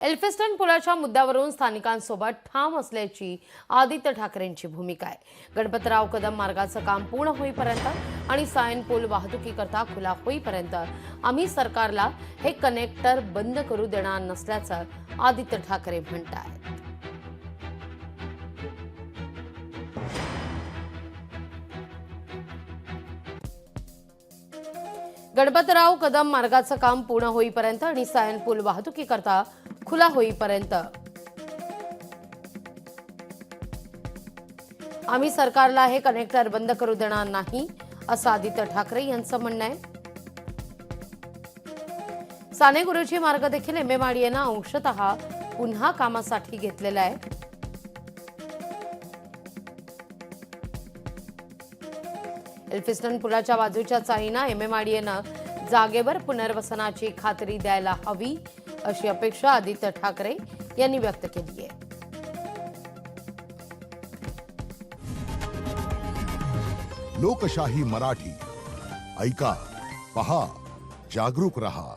Elphinstone पुलाच्या मुद्द्यावरून स्थानिकांसोबत ठाम असल्याची आदित्य ठाकरेंची भूमिका आहे। गणपतराव कदम मार्गाचं काम पूर्ण होईपर्यंत आणि सायन पूल वाहतुकीकरता खुला होईपर्यंत आम्ही सरकारला हे कनेक्टर बंद करू देणार नसल्याचं आदित्य ठाकरे म्हणतात। गणपतराव कदम मार्गाचं काम पूर्ण होईपर्यंत आणि सायन पूल वाहतुकीकरता खुला होईपर्यंत आम्ही सरकारला हे कनेक्टर बंद करू देणार नाही असं आदित्य ठाकरे यांचं म्हणणं आहे। साने गुरुजी मार्ग देखील एमएमआरडीएनं अंशतः पुन्हा कामासाठी घेतलेला आहे। एल्फिस्टन पुलाच्या बाजूच्या चाळींना एमएमआरडीएनं जागेवर पुनर्वसनाची खात्री द्यायला हवी अशी अपेक्षा आदित्य ठाकरे यांनी व्यक्त केली आहे। लोकशाही मराठी ऐका, पहा, जागरूक रहा।